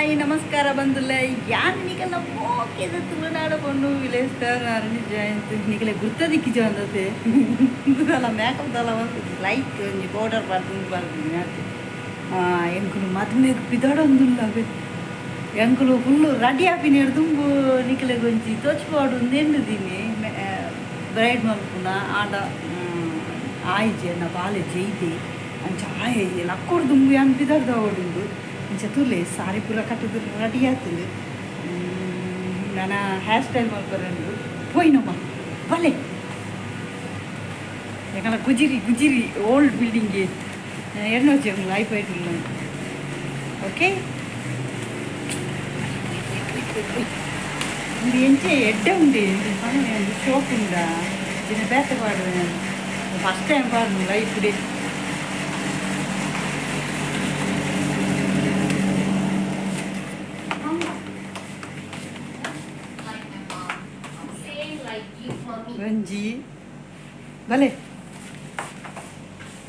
Hi ನಮಸ್ಕಾರ ಬಂದಿಲ್ಲ ಯಾನ್ ನಿಕಲ್ಲ ಪೋಕೆದ ತುಳುನಾಡ ಪೊಣ್ಣು ವಿಲೇಜ್ ಸ್ಟಾರ್ harinijayanth ನಿಕಲೆ ಗುರ್ತದಿಕ್ಕಿ ಜಂದತೆ ಅಲ್ಲ ಮೇಕಪ್ ದಲ್ಲ ಒಂದು ಲೈಕ್ ಒಂಜಿ ಪೌಡರ್ ಬರ್ದು ಬರ್ದು ಎಂಕುಲು ಮದ್ಮೆಗ್ ಪಿದಾಡೊಂದುಲ್ಲ ಅವೆ ಎಂಕುಲು ಫುಲ್ಲು ರೆಡಿ ಆಪಿನ ಹಿಡ್ದು ನಿಕಲೆ ಗೊಂಚಿ ತೋಚ್ಪಾಡು ನೆನ್ನುದೀನಿ ಬ್ರೈಡ್ ಮಲ್ಪುನ ಆಡ ಆಯ್ಜೆ ಬಾಲೆ ಜೈದೆ ಅಂಚ ಆಯ್ ಲಕ್ಕೋಡು ದುಂಬು ಯಾನ್ ಪಿದಾಡ್ದ ಓಡುಂಡು ಅಂಚ ತುಲೆ ಸಾರಿ ಪೂರ ಕಟ್ಟಿದ್ರು ರೆಡಿ ಆಯ್ತದೆ ನಾನು ಹೇರ್ ಸ್ಟೈಲ್ ಮಾಡ್ಕೊಂಡು ಪೋಯ್ನಮ್ಮ ಬಲೆ ಯಾಕಂದ್ರೆ ಗುಜಿರಿ ಓಲ್ಡ್ ಬಿಲ್ಡಿಂಗ್ಗೆ ಎಣ್ಣೆ వచ్చాము అయిపోయిట్లా ఓకే ఇది ఎంచే ఎడ్డ ఉంది షోక్ ఉందా దీని బేట పాడు ఫస్ట్ టైం పాడు ఇప్పుడే ಗಂಜಿ ಬಲೆ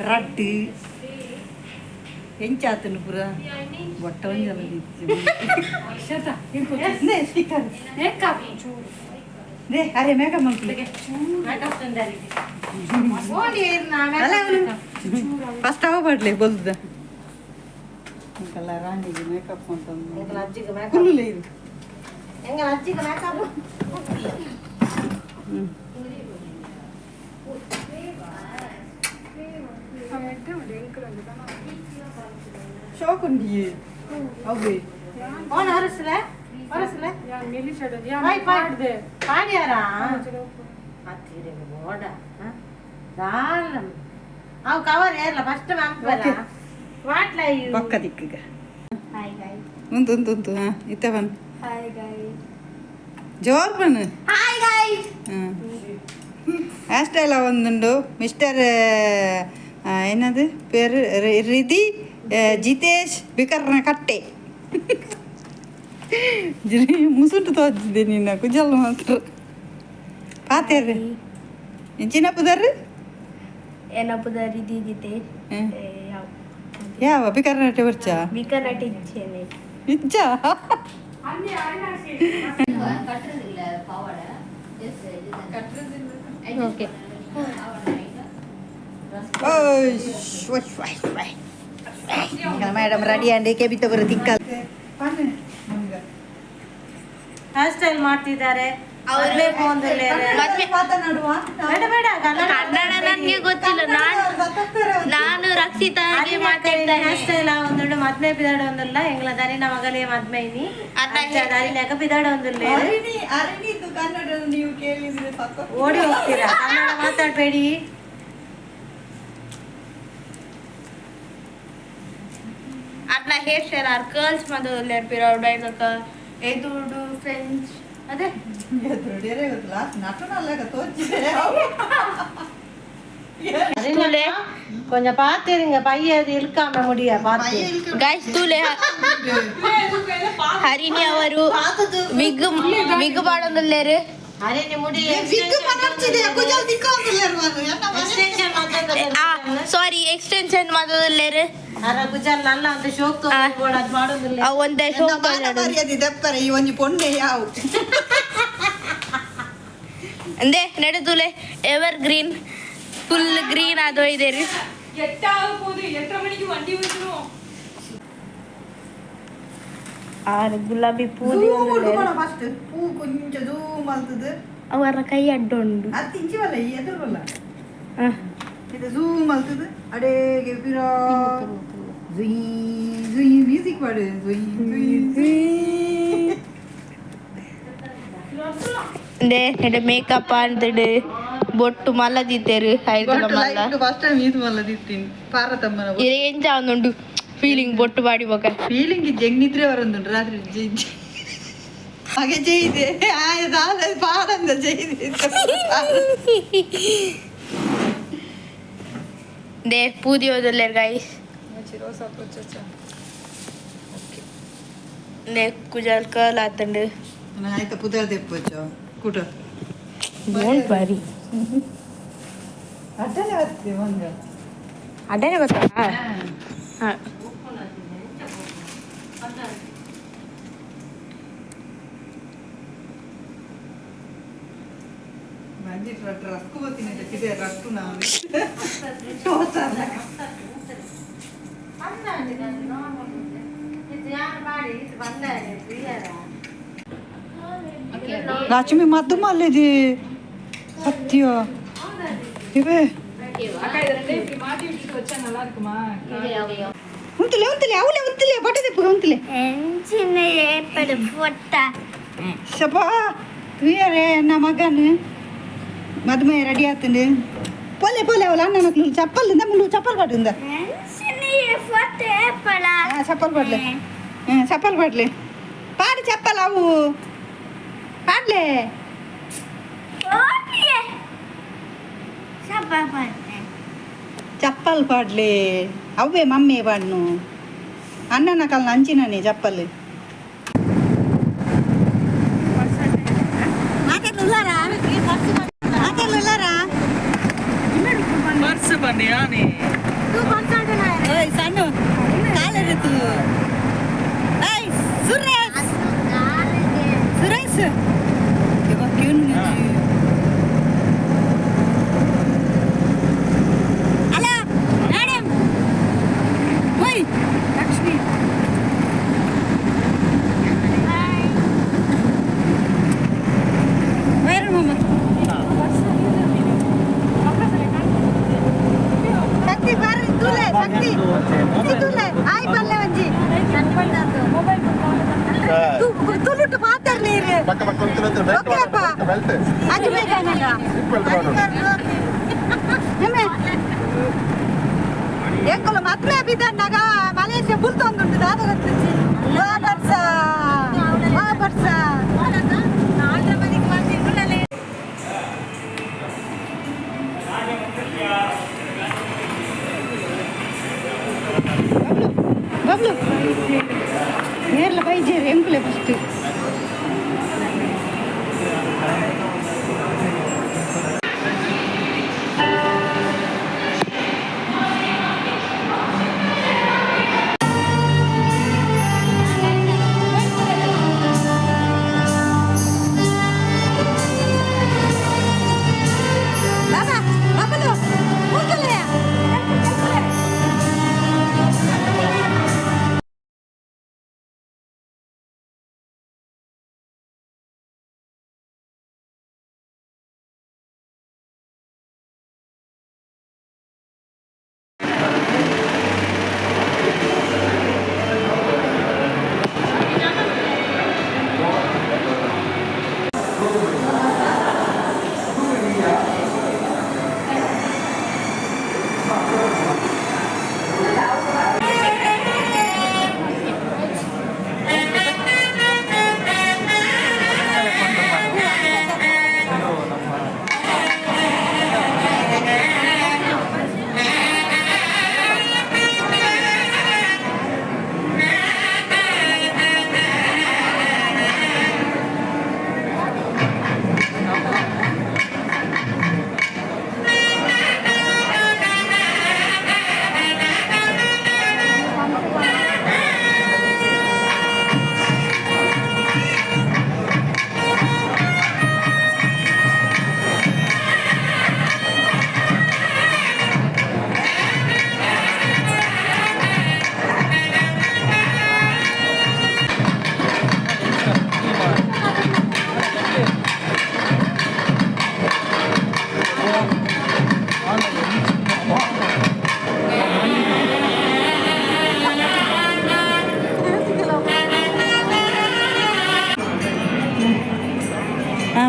ರಡ್ಡು ಎಂಚಾತನು ಪುರ ಬೊಟ್ಟ ಒಂಜಲ ದೇ ಅರೆ ಮೇಕಪ್ ಮಾಡ್ಕೊಳ್ಳಿ ಫಸ್ಟ್ ಅವ ಪಡ್ಲಿ ಬಲ್ದ ರಾಣಿಗೆ ಮೇಕಪ್ ಅಂತ ಕುಲ್ಲೇ ಇದು ಶೋಕ್ ಉಂಡಿ ಅವೇ ಓನ್ ಹರಸಲೆ ಯಾ ಮಿಲಿ ಶಡ ಯಾ ಪಾಡ್ದೆ ಪಾಡ್ಯಾರಾ ಅತ್ತಿರೆ ಬೋಡ ದಾಲ್ ಅವ ಕವರ್ ಏರ್ಲ ಫಸ್ಟ್ ಮಾಡ್ಬರ ವಾಟ್ ಲೈ ಯು ಪಕ್ಕ ದಿಕ್ಕಿಗ ಹಾಯ್ ಗೈಸ್ ಉಂತು ಹಾ ಇತ್ತವನ್ ಹಾಯ್ ಗೈಸ್ ಜೋರ್ ಬನ್ ಹಾಯ್ ಗೈಸ್ ಹೇರ್ ಸ್ಟೈಲ್ ಒಂದುಂಡು ಮಿಸ್ಟರ್ ಏನದು ಪೇರು ರಿಧಿ ಜಿತೇಶ್ ಬಿಕರ್ನ ಕಟ್ಟೆ ಮುಸುಟು ತೋಚಿದ್ದೆ ನಿನ್ನ ಕುಜಲ್ ಮಾತ್ರ ಪಾತೇರ್ರಿ ಎಂಚಿನ ಪುದರ್ ಏನ ಪುದರ್ ರಿಧಿ ಜಿತೇಶ್ ಯಾವ ಬಿಕರ್ನಾಟೆ ಬರ್ಚ ಬಿಕರ್ನಾಟೆ ಇಚ್ಛೇನೆ ಇಚ್ಚ ಓಕೆ ಮೇಡಮ್ ರೆಡಿ ಅಂಡಿ ಕೆಬಿತ ಬರೋ ದಿಕ್ಕ ಹೇರ್ ಸ್ಟೈಲ್ ಮಾಡ್ತಿದ್ದಾರೆ ಕನ್ನಡ ನನಗೆ ಗೊತ್ತಿಲ್ಲ ನಾನು ರಕ್ಷಿತಾ ಹೇರ್ ಸ್ಟೈಲ್ ಒಂದು ಮದ್ಮೆ ಪಿದಾಡ ಒಂದಲ್ಲ ಎಂಗ್ಲ ದರಿನ ಮಗಲೇ ಮದ್ಮೆ ಇನಿ ದರಿನಾಗ ಪಿದಾಡ ಒಂದಿಲ್ಲ ಓಡಿ ಹೋಗ್ತೀರಾ ಕನ್ನಡ ಮಾತಾಡ್ಬೇಡಿ ಅಟ್లా ಹೇರ್ ಸ್ಟೈಲ್ ಆರ್ ಕರ್ಲ್ಸ್ ಮದಲೆ ಪಿರೌಡ್ ಐದಕ ಎದುಡು ಫ್ರೆಂಚ್ ಅದೇ கொஞ்சம் பாத்துருங்க பைய இழுக்காம முடிய பாத்து ಗೈಸ್ ತುಲೆ ಹರಿಣಿ ಅವರು ವಿಗ್ ಮಾಡೋದಲ್ಲೇರು ಹರಿಣಿ ಮುಡಿ ಸಾರಿ ಎಕ್ಸ್ಟೆನ್ಷನ್ ಮಾಡೋದಲ್ಲೇರು ಗುಜಲ್ ನಲ್ಲ ಅಂತ ಶೋಕ್ ಮಾಡೋದಿಲ್ಲ ಒಂದೇ ಶೋಕ್ ದಪ್ಪರ ಈ ಒಂಜಿ ಪೊಣ್ಣೆ ಯಾವು ಅಂದೆ ನಡೆದುಲೆ ಎವರ್ ಗ್ರೀನ್ ಫುಲ್ ಗ್ರೀನ್ ಅದು ಇದೆ ರೀ ಗುಲಾಬಿ ಪೂ ಪೂ ಕೊಂಚ ಜೂಮ್ ಆಗ್ತದೆ ಅವರ ಕೈ ಅಡ್ಡೊಂಡು ಅದು ಇಂಚಿವಲ್ಲ ಈ ಎದುರಲ್ಲ ಇದು ಜೂಮ್ ಆಗ್ತದೆ ಅಡೆಗೆ ಪಿರಾ ಜುಯ್ ಜುಯ್ ಮ್ಯೂಸಿಕ್ ಮಾಡು ಜುಯ್ ಜುಯ್ ನಡೆ ಮೇಕಪ್ ಅಂತಿಡು ಬೊಟ್ಟು ಮಲ್ಲದಿತ್ತೇರು ಐದಲ ಮಲ್ಲ ಫಸ್ಟ್ ಟೈಮ್ ಇದು ಮಲ್ಲದಿತ್ತೀನಿ ಪಾರತಮ್ಮನ ಎಂಚ ಒಂದುಂಡು ಫೀಲಿಂಗ್ ಬೊಟ್ಟು ಬಾಡಿ ಬೊಕ ಫೀಲಿಂಗ್ ಜಗ್ನಿದ್ರೆ ಅವರೊಂದುಂಡು ರಾತ್ರಿ ಜೈಜಿ ಹಾಗೆ ಜೈದೆ ಆಯ್ತು ಪಾರಂದ ಜೈದೆ ದೇ ಪೂದಿ ಓದಲ್ಲೇರು ಗೈಸ್ ನೇ ಕುಜಲ್ ಕಲ್ ಆತಂಡು ಆಯ್ತಾ ಪುದರ್ ತೆಪ್ಪಚ್ಚು ಕೂಟ ಡೋಂಟ್ ವರಿ ಅಡ್ಡನೆ ಬರ್ತೀವಿ ಮಂಗ ಅಡ್ಡನೆ ಗೊತ್ತಾ ಹಾಂ ರಸ್ಕು ಗೊತ್ತಿದೆ ರಸ್ಕು ನಾವು ಟೋಸರ್ లక్ష్మి మద్దు మళ్ళీది సత్య ఇవే ఉంతులే ఉంతులే అవులే ఉంతులే బట్ట తిప్పు ఉంతులే సపా తీయరే నా మగాన్ని మధుమే రెడీ అవుతుంది పోలే పోలే వాళ్ళ అన్న నాకు చెప్పాలి నువ్వు చెప్పలు పడుతుందా చెప్పలు పడలే చెప్పలు పడలే పాడి చెప్పాలావు పాడలే చెప్పాలి పాడలే అవే మమ్మీ పాడును అన్న నాకు అలా నంచినని చెప్పాలి ಎಂಕುಲು ಮದ್ವೆ ಬಿದ್ದನ್ನಾಗ ಮಲೇಷ್ಯಾ ಬುಲ್ ತೊಂದುಂಟು ಅದು ಗೊತ್ತಿಚ್ಚಿ ಬರ್ಸ బబ్లు నేర్ల పై చేరు ఎంకులే ఫస్ట్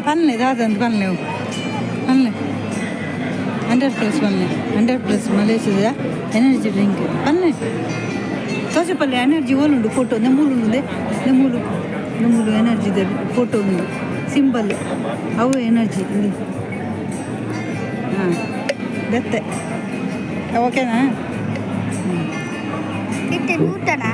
పనులే దాదంత పనులేవు పనులే 100+ పనులే 100+ మలేషియా ఎనర్జీ డ్రింక్ పనులే తోచపల్లి ఎనర్జీ ఓలుండు ఫోటో నెమ్మూలుండే నెమ్మూలు ఎనర్జీ ఫోటో ఉంది సింబల్ అవు ఎనర్జీ ఉంది దత్తే ఓకేనా నూతనా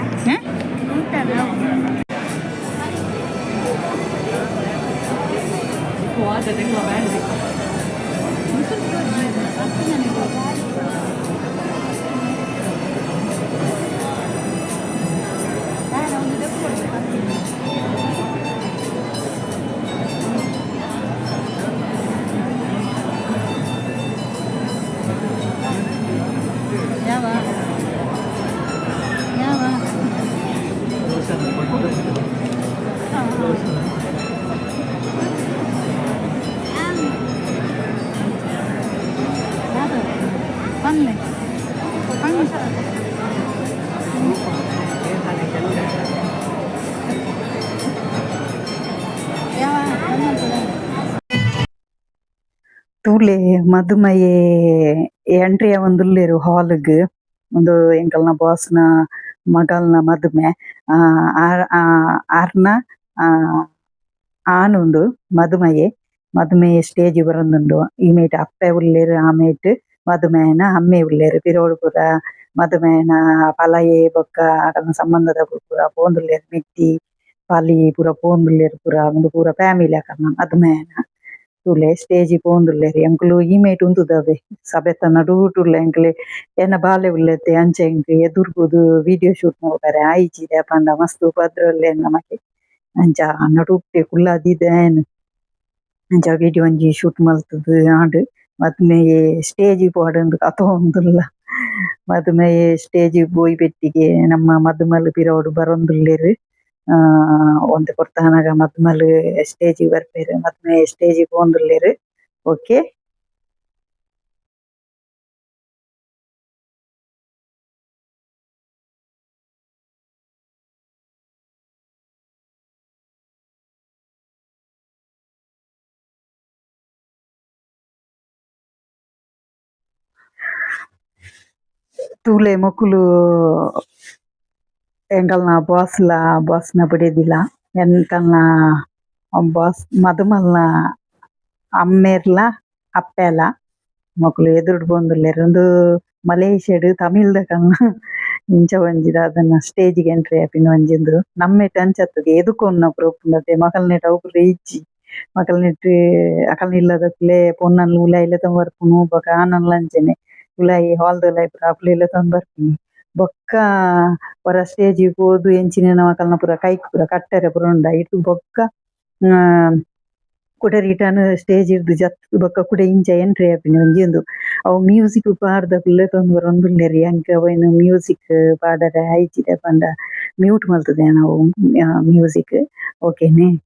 ಯಾವ ಯಾವ ಬನ್ನಿ ಬನ್ನಿ ತೂಲೆ ಮದುಮಯೇ ಎಂಟ್ರಿಯ ಒಂದುಲ್ಲೇರು ಹಾಲ್ಗ್ ಒಂದು ಎಂಕಲ್ನ ಬಾಸ್ನ ಮಗಲ್ನ ಮದುಮೆ ಆರ್ನ ಆನುಂಡು ಮದುಮೆ ಸ್ಟೇಜ್ ಬರೊಂದುಂಡು ಈಮೇಟ್ ಅಪ್ಪೆ ಉಲ್ಲೇರು ಆಮೇಟ್ ಮದುಮೆನ ಅಮ್ಮೆ ಉಲ್ಲೇರು ಪಿರೋಡು ಪೂರ ಮದುಮೆನ ಪಲಯೆ ಬೊಕ್ಕ ಅಕಲ್ನ ಸಂಬಂಧದ ಪೂರ ಪೋಂದುಲ್ಲೇರು ಮೆಟ್ಟಿ ಪಾಲಿ ಪೂರ ಪೋಂದುಲ್ಲೇರು ಪೂರ ಒಂದು ಪೂರ ಫ್ಯಾಮಿಲಿ ಅಕಲ್ನ ಮದುಮೆನ ತೂಲೆ ಸ್ಟೇಜ್ ಪೋಂದುಲ್ಲೇರು ಎಂಕುಲು ಈಮೇಟ್ ಉಂತುದವೆ ಸಬೆತ್ತ ನಡೂಟುಲ್ಲ ಎಂಕ್ಲೆ ಎನ್ನ ಬಾಲೆ ಉಲ್ಲೆತೆ ಅಂಚೆ ಎಂಕ್ ಎದುರ್ಬೋದು ವಿಡಿಯೋ ಶೂಟ್ ಮಾಡ್ತಾರೆ ಆಯ್ಚಿದೆ ಪಂಡ ಮಸ್ತ್ ಪದ್ರೊಲ್ಲೆ ನಮಗೆ ಅಂಚ ನಡುಟೆ ಕುಲ್ಲಾದಿದೇನ್ ಅಂಚ ವಿಡಿಯೋ ಒಂಜಿ ಶೂಟ್ ಮಲ್ತುದು ಆಂಡ್ ಮದ್ಮೆಯೇ ಸ್ಟೇಜ್ ಪೋಡಂದು ಕಥೊಂದುಲ್ಲ ಮದುಮೆಯೇ ಸ್ಟೇಜ್ ಪೋಯಿ ಪೆಟ್ಟಿಗೆ ನಮ್ಮ ಮದುಮಲ್ ಪಿರೋಡು ಬರೊಂದುಲ್ಲೆರ್ ಒಂತೆ ಕೊರ್ತಾನಗ ಮದ್ಮಲ್ ಸ್ಟೇಜ್ ಬರ್ಪೆರ್ ಮದ್ಮೆ ಸ್ಟೇಜ್ ಪೋಂದುಲ್ಲೆರ್ ಓಕೆ ತೂಲೆ ಮೊಕುಲು ಎಂಕಲ್ನ ಬಾಸ್ನ ಬಿಡೇದಿಲ್ಲ ಎಂಕಲ್ನ ಬಾಸ್ ಮದುಮಲ್ನ ಅಮ್ಮೆರ್ಲ ಅಪ್ಪೆಲ ಮೊಕುಲು ಎದುರುಡು ಪೋಂದುಲ್ಲೆರ್ ಉಂದು ಮಲೇಷ್ಯಾಡ್ ತಮಿಳ್ದಕಲ್ನ ಇಂಚ ಒಂಜಿ ದಾದನ ಸ್ಟೇಜ್ಗೆ ಎಂಟ್ರಿ ಆಪಿನ ಒಂಜಿಂದು ನಮ್ಮೆಟ್ ಅಂಚತ್ತದ ಎದುಕೊನ್ನ ಪುರೊಪ್ಪುಂಡತೆ ಮಕಲ್ನೆಟ್ ಅವು ಪೂರ ಇಜ್ಜಿ ಮಕಲ್ನೆಟ್ ಅಕಲ್ನ ಇಲ್ಲದಕ್ಲೆ ಪೊನ್ನಲ್ ಉಲಾಯಿಲ ತಂದು ಬರ್ಪುನು ಬೊಕ ಆನನ್ಲ ಅಂಚನೆ ಉಲಾಯಿ ಹಾಲ್ದ ಉಲಾಯಿ ಪೂರ ಅಕ್ಲೆಲ ತಂದು ಬರ್ಪಿನಿ ಬೊಕ್ಕ ವರ ಸ್ಟೇಜ್ ಪೋದು ಎಂಚಿನ ಮಕಲ್ನ ಪೂರ ಕೈಕ್ ಪೂರ ಕಟ್ಟರೆ ಪೂರ ಉಂಡ ಇಟ್ಟು ಬೊಕ್ಕ ಕುಡ ರಿಟರ್ನ್ ಸ್ಟೇಜ್ ಇರ್ದು ಜತ್ ಬೊಕ್ಕ ಕುಡ ಇಂಚ ಎಂಟ್ರಿ ಆಪಿನ ಒಂಜಿ ಉಂದು ಅವು ಮ್ಯೂಸಿಕ್ ಪಾಡ್ದ ಕುಲ್ಲೆ ತಂದು ಬರೊಂದುಲ್ಲೆರ್ ಎಂಕ್ ಅವೇನು ಮ್ಯೂಸಿಕ್ ಪಾಡರೆ ಐಚಿದೆ ಪಂಡ ಮ್ಯೂಟ್ ಮಲ್ತದೆ ನಾವು ಮ್ಯೂಸಿಕ್ ಓಕೆನೆ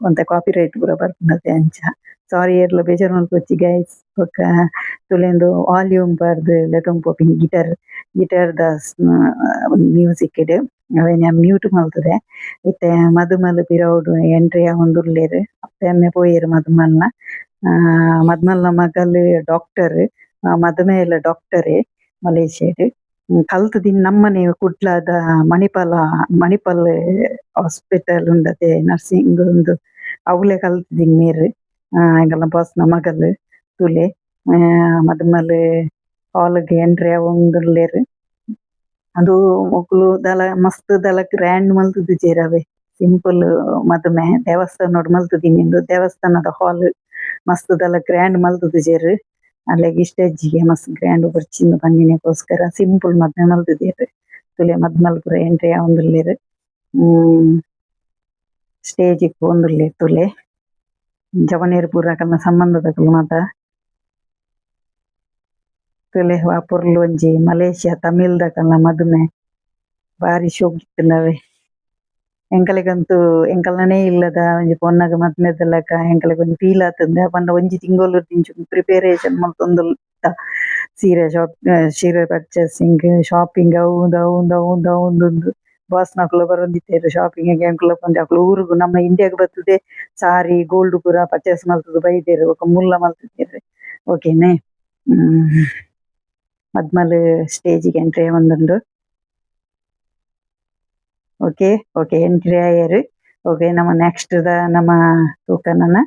ಒಂತೆ ಕಾಪಿ ರೈಟ್ ಪೂರ ಬರ್ಪುಂಡತೆ ಅಂಚ ಸಾರಿ ಏರ್ಲ ಬೇಜಾರು ಮಲ್ಪೊಚ್ಚಿ ಗೈಸ್ ಬೊಕ್ಕ ತುಲೆಂದು ವಾಲ್ಯೂಮ್ ಪಾಡ್ದ್ ಲೆತೊಂದು ಪೋಪಿನಿ ಗಿಟಾರ್ದ ಮ್ಯೂಸಿಕ್ ಡ್ ಅವೇನ ಮ್ಯೂಟ್ ಮಲ್ತದೆ ಇತ್ತೆ ಮದುಮಲ್ ಪಿರವುಡು ಎಂಟ್ರಿ ಆವೊಂದುಲ್ಲೆರ್ ಅಪ್ಪೆ ಅಮ್ಮೆ ಪೋಯೆರ್ ಮದುಮಲ್ನ ಮಗಲ್ ಡಾಕ್ಟರ್ ಮದುಮೆಲ ಡಾಕ್ಟರೇ ಮಲೇಷ್ಯಾಡ್ ಕಲ್ತದಿನ್ ನಮ್ಮನೆ ಕುಡ್ಲದ ಮಣಿಪಾಲ್ ಹಾಸ್ಪಿಟಲ್ ಉಂಡತೆ ನರ್ಸಿಂಗ್ ಉಂದು ಅವಳೆ ಕಲ್ತದಿನ್ ಮೇರ್ ಎಂಕಲ್ನ ಬಾಸ್ನ ಮಗಲ್ ತುಲೆ ಮದುಮಲ್ ಹಾಲ್ಗ್ ಎಂಟ್ರಿ ಆವೊಂದುಲ್ಲೆರ್ ಅದು ಮೊಕುಲು ದಾಲ ಮಸ್ತ್ ದಾಲ ಗ್ರ್ಯಾಂಡ್ ಮಲ್ತುದಿಜೆರ್ ಅವೆ ಸಿಂಪಲ್ ಮದುಮೆ ದೇವಸ್ಥಾನಡ್ ಮಲ್ತುದಿನಿಂದು ದೇವಸ್ಥಾನದ ಹಾಲ್ ಮಸ್ತ್ ದಾಲ ಗ್ರ್ಯಾಂಡ್ ಮಲ್ತುದಿಜೆರ್ ಅಲೆಗ್ ಸ್ಟೇಜಿಗೆ ಮಸ್ತ್ ಗ್ರ್ಯಾಂಡ್ ಬರ್ಚಿಂದು ಪನ್ನಿನಕ್ಕೋಸ್ಕರ ಸಿಂಪಲ್ ಮದ್ಮೆ ಮಲ್ತುದೆರ್ ತುಲೆ ಮದ್ಮಲ್ ಪೂರ ಎಂಟ್ರಿ ಆವೊಂದುಲ್ಲೆರ್ ಸ್ಟೇಜ್ ಪೋಂದುಲ್ಲೆರ್ ತುಲೆ ಜವನೇರ್ ಪೂರ ಅಕಲ್ನ ಸಂಬಂಧದಕುಲು ಮಾತ ತುಲೆ ವಾಪುರ್ಲು ಒಂಜಿ ಮಲೇಷ್ಯಾ ತಮಿಳ್ದಕಲ್ನ ಮದುಮೆ ಬಾರಿ ಶೋಕಿತ್ತುಂಡವೆ ಎಂಕಲೆಗಂತೂ ಎಂಕಲ್ನನೇ ಇಲ್ಲದ ಒಂಜಿ ಪೊನ್ನಗ ಮದ್ಮೆದಲಕ ಎಂಕಲೆಗ್ ಒಂಜಿ ಫೀಲ್ ಆತುಂಡೆ ಪಂಡ ಒಂಜಿ ತಿಂಗೊಲು ದಿಂಚು ಪ್ರಿಪೇರೇಷನ್ ಮಲ್ತೊಂದುಲ್ತ ಸೀರೆ ಪರ್ಚೇಸಿಂಗ್ ಶಾಪಿಂಗ್ ಅವುಂದು ಬಾಸ್ನಕುಲು ಬರೊಂದಿತ್ತೆರ್ ಶಾಪಿಂಗ್ ಎಂಕುಲ ಪಂಡ ಅಕುಲು ಊರುಗು ನಮ್ಮ ಇಂಡಿಯಾಗ್ ಬತ್ತುದೆ ಸಾರಿ ಗೋಲ್ಡ್ ಪೂರ ಪರ್ಚೇಸ್ ಮಲ್ತುದು ಬೈದೆರ್ ಬೊಕ ಮುಲ್ಲ ಮಲ್ತುದೆರ್ ಓಕೆನೆ ಮದ್ಮಲ್ ಸ್ಟೇಜಿಗೆ ಎಂಟ್ರಿ ಆವೊಂದುಂಡು ಓಕೆ ಎಂಟ್ರಿ ಆಯೆರ್ ಓಕೆ ನಮ್ಮ ನೆಕ್ಸ್ಟ್ ನಮ್ಮ ತೂಕನನ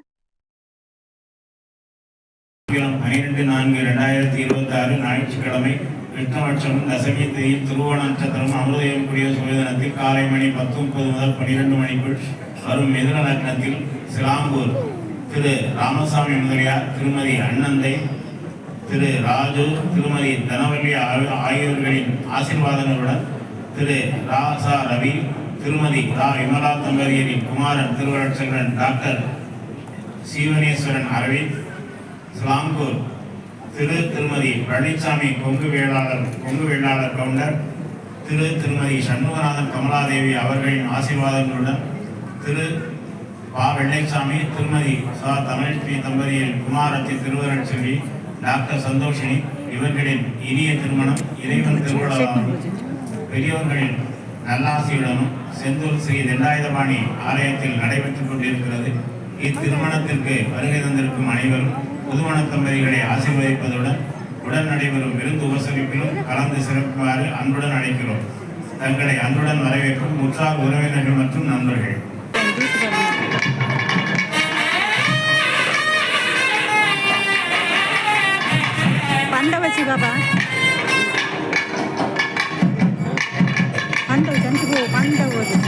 12/4/2026 ஞாயிற்றுக்கிழமை கிருஷ்ணபட்சம் தசமி தேதியில் திருவோண நட்சத்திரம் அமிர்தயம் கூடிய சுவேதனத்தில் காலை மணி 10:30 முதல் 12 மணிக்குள் வரும் மிதுன லக்னத்தில் சிலாம்பூர் திரு ராமசாமி முதலியார் திருமதி அண்ணந்தை திரு ராஜு திருமதி தனவல்லி ஆகியோர்களின் ஆசீர்வாதங்களுடன் திரு ராசா ரவி திருமதி ரா விமலா தம்பதியரின் குமாரன் திருவள்ளுவன் டாக்டர் சீவனேஸ்வரன் அரவிந்த் சிலாம்பூர் திருமதி பழனிசாமி கொங்கு வேளாளர் கவுண்டர், திருமதி சண்முகநாதன் கமலாதேவி அவர்களின் ஆசீர்வாதங்களுடன் பா. வெள்ளைசாமி, திருமதி சா. தமிழ்ச்சி தம்பதியின் குமாரத்தி திருவருள் செல்வி டாக்டர் சந்தோஷினி இவர்களின் இனிய திருமணம் இறைவன் திருவிழாவும் பெரியவர்களின் நல்லாசியுடனும் செந்தூர் ஸ்ரீ தண்டாயுதபாணி ஆலயத்தில் நடைபெற்றுக் கொண்டிருக்கிறது. இத்திருமணத்திற்கு வருகை தந்திருக்கும் அனைவரும் புதுமண தம்பதிகளை ஆசீர்வதிப்பதுடன் உடன் நடைபெறும் விருந்து உபசரிப்பிலும் கலந்து சிறப்புமாறு அன்புடன் அழைக்கிறோம். தங்களை அன்புடன் வரவேற்கும் உற்சாக உறவினர்கள் மற்றும் நண்பர்கள். பண்டவச்சி பாபா பண்டவ சந்திப்போ பண்டவச்சி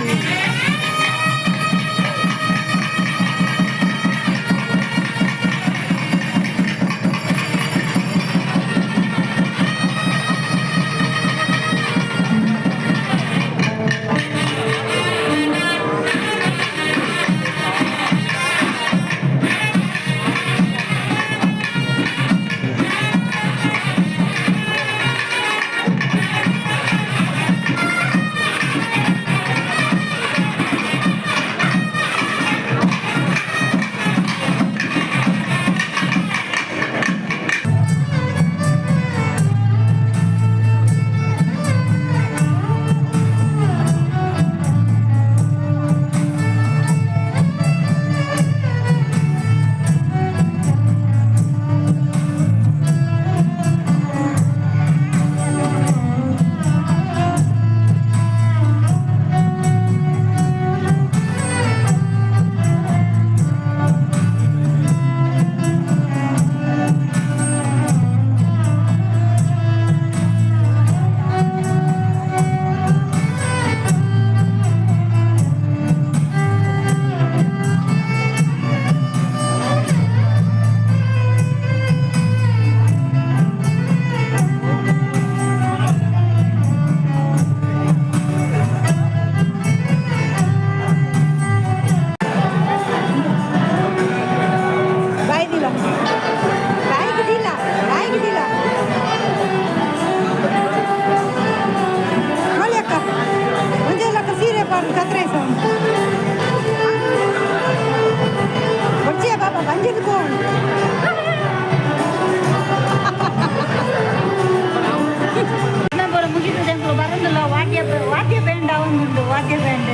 వాద్య బ్యాండ్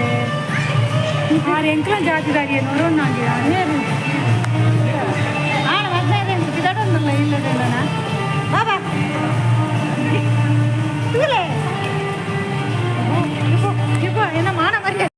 6 ఎంకల జాతి దాడి నూరు నాలుగు